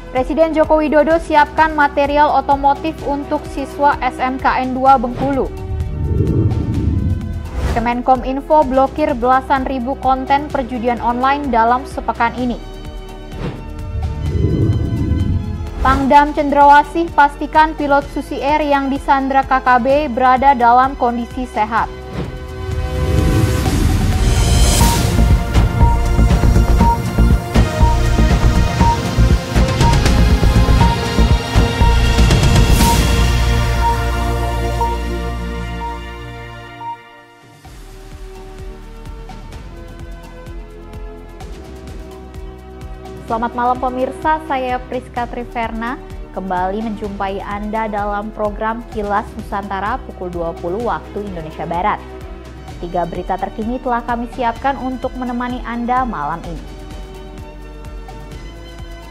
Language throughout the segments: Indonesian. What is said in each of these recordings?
Presiden Joko Widodo siapkan material otomotif untuk siswa SMKN 2 Bengkulu. Kemenkominfo blokir belasan ribu konten perjudian online dalam sepekan ini. Pangdam Cendrawasih pastikan pilot Susi Air yang disandra KKB berada dalam kondisi sehat. Selamat malam pemirsa, saya Priska Triverna kembali menjumpai Anda dalam program Kilas Nusantara pukul 20 waktu Indonesia Barat. 3 berita terkini telah kami siapkan untuk menemani Anda malam ini.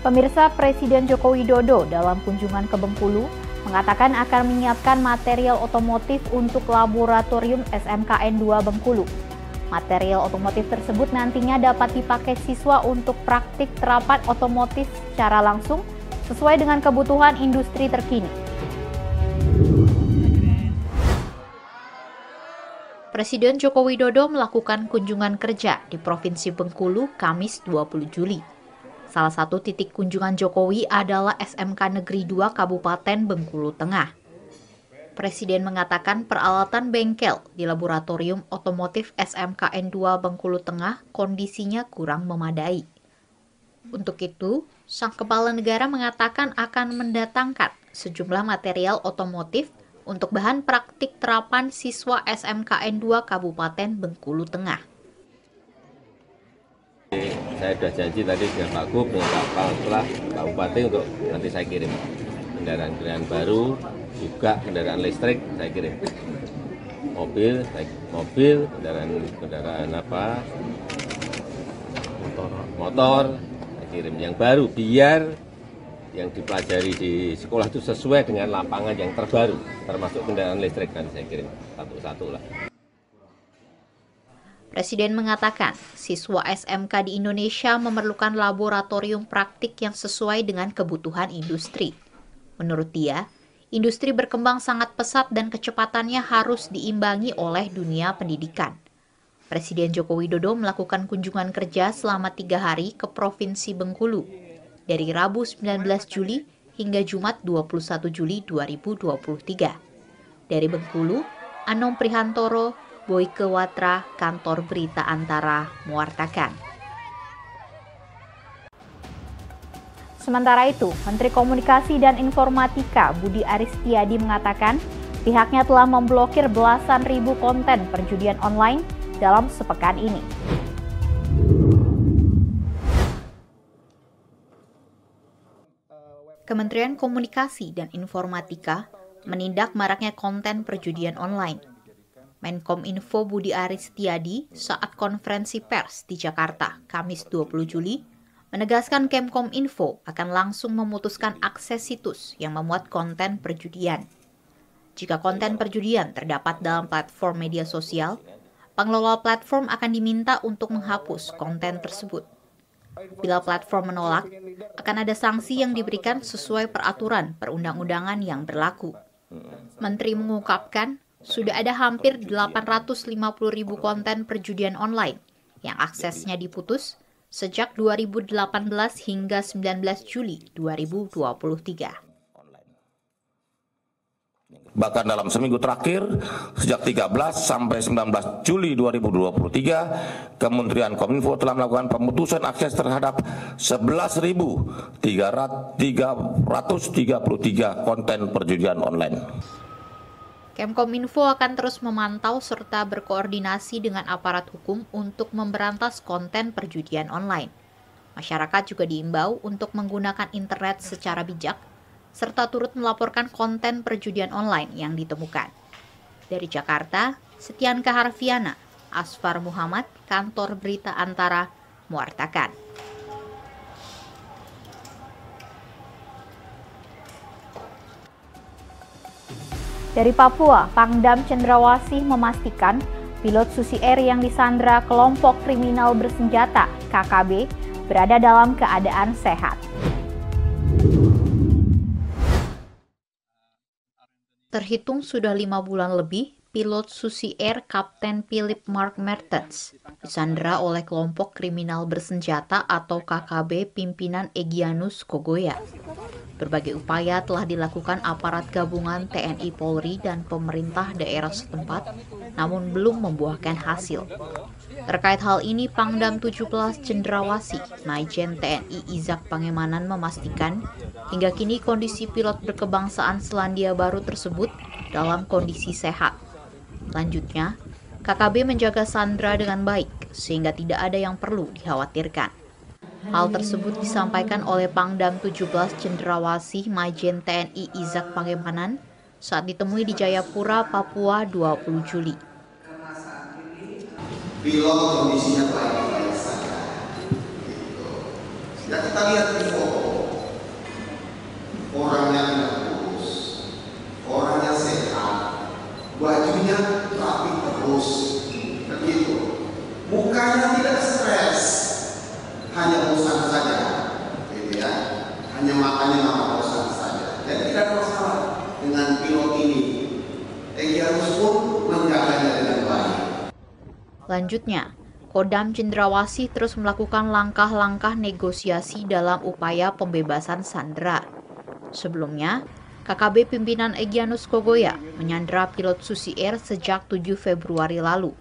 Pemirsa, Presiden Joko Widodo dalam kunjungan ke Bengkulu mengatakan akan menyiapkan material otomotif untuk laboratorium SMKN 2 Bengkulu. Material otomotif tersebut nantinya dapat dipakai siswa untuk praktik terapan otomotif secara langsung sesuai dengan kebutuhan industri terkini. Presiden Joko Widodo melakukan kunjungan kerja di Provinsi Bengkulu Kamis 20 Juli. Salah satu titik kunjungan Jokowi adalah SMK Negeri 2 Kabupaten Bengkulu Tengah. Presiden mengatakan peralatan bengkel di laboratorium otomotif SMKN 2 Bengkulu Tengah kondisinya kurang memadai. Untuk itu, sang kepala negara mengatakan akan mendatangkan sejumlah material otomotif untuk bahan praktik terapan siswa SMKN 2 Kabupaten Bengkulu Tengah. Saya sudah janji tadi dengan Pak Gub, dengan Kepala Kabupaten untuk nanti saya kirim kendaraan-kendaraan baru, juga kendaraan listrik saya kirim, mobil, kendaraan motor saya kirim yang baru, biar yang dipelajari di sekolah itu sesuai dengan lapangan yang terbaru, termasuk kendaraan listrik kan saya kirim satu-satu lah. Presiden mengatakan siswa SMK di Indonesia memerlukan laboratorium praktik yang sesuai dengan kebutuhan industri. Menurut dia, industri berkembang sangat pesat dan kecepatannya harus diimbangi oleh dunia pendidikan. Presiden Joko Widodo melakukan kunjungan kerja selama 3 hari ke Provinsi Bengkulu, dari Rabu 19 Juli hingga Jumat 21 Juli 2023. Dari Bengkulu, Anom Prihantoro, Boyke Watra, Kantor Berita Antara, mewartakan. Sementara itu, Menteri Komunikasi dan Informatika Budi Aristiadi mengatakan pihaknya telah memblokir belasan ribu konten perjudian online dalam sepekan ini. Kementerian Komunikasi dan Informatika menindak maraknya konten perjudian online. Menkominfo Budi Aristiadi saat konferensi pers di Jakarta, Kamis 20 Juli, menegaskan Kemkominfo akan langsung memutuskan akses situs yang memuat konten perjudian. Jika konten perjudian terdapat dalam platform media sosial, pengelola platform akan diminta untuk menghapus konten tersebut. Bila platform menolak, akan ada sanksi yang diberikan sesuai peraturan perundang-undangan yang berlaku. Menteri mengungkapkan, sudah ada hampir 850.000 konten perjudian online yang aksesnya diputus sejak 2018 hingga 19 Juli 2023. Bahkan dalam seminggu terakhir, sejak 13 sampai 19 Juli 2023, Kementerian Kominfo telah melakukan pemutusan akses terhadap 11.333 konten perjudian online. Kemkominfo akan terus memantau serta berkoordinasi dengan aparat hukum untuk memberantas konten perjudian online. Masyarakat juga diimbau untuk menggunakan internet secara bijak, serta turut melaporkan konten perjudian online yang ditemukan. Dari Jakarta, Setianka Harfiana, Asfar Muhammad, Kantor Berita Antara, mewartakan. Dari Papua, Pangdam Cendrawasih memastikan pilot Susi Air yang disandra kelompok kriminal bersenjata (KKB) berada dalam keadaan sehat. terhitung sudah 5 bulan lebih, pilot Susi Air Kapten Philip Mark Mertens disandera oleh kelompok kriminal bersenjata atau KKB pimpinan Egyanus Kogoya. Berbagai upaya telah dilakukan aparat gabungan TNI Polri dan pemerintah daerah setempat, namun belum membuahkan hasil. Terkait hal ini, Pangdam 17 Cendrawasih, Majen TNI Izak Pangemanan memastikan, hingga kini kondisi pilot berkebangsaan Selandia Baru tersebut dalam kondisi sehat. Selanjutnya, KKB menjaga sandera dengan baik, sehingga tidak ada yang perlu dikhawatirkan. Hal tersebut disampaikan oleh Pangdam 17 Cendrawasih Majen TNI Izak Pangemanan saat ditemui di Jayapura, Papua 20 Juli. Pilot kondisinya baik-baik saja. Ya, kita lihat di foto, orangnya tidak kurus, orangnya sehat, bajunya rapi terus, begitu. Mukanya tidak stres, hanya bosan saja, gitu ya. Hanya makannya bosan saja. Jadi tidak ada masalah dengan pilot ini. Egyanus pun menjaganya dengan baik. Lanjutnya, Kodam Cendrawasih terus melakukan langkah-langkah negosiasi dalam upaya pembebasan sandera. Sebelumnya, KKB pimpinan Egyanus Kogoya menyandera pilot Susi Air sejak 7 Februari lalu,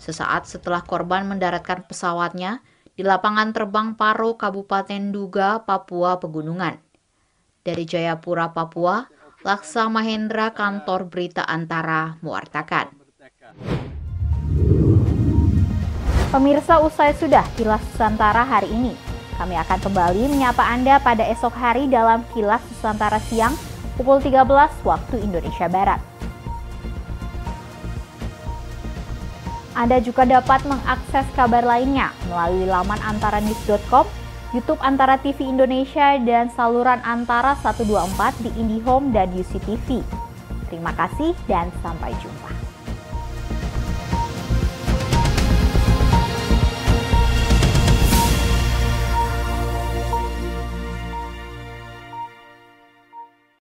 sesaat setelah korban mendaratkan pesawatnya di lapangan terbang Paro, Kabupaten Duga, Papua Pegunungan. Dari Jayapura, Papua, Laksa Mahendra, Kantor Berita Antara, mewartakan. Pemirsa, usai sudah Kilas Nusantara hari ini. Kami akan kembali menyapa Anda pada esok hari dalam Kilas Nusantara siang pukul 13 waktu Indonesia Barat. Anda juga dapat mengakses kabar lainnya melalui laman antaranews.com, YouTube Antara TV Indonesia, dan saluran Antara 124 di IndiHome dan UCTV. Terima kasih dan sampai jumpa.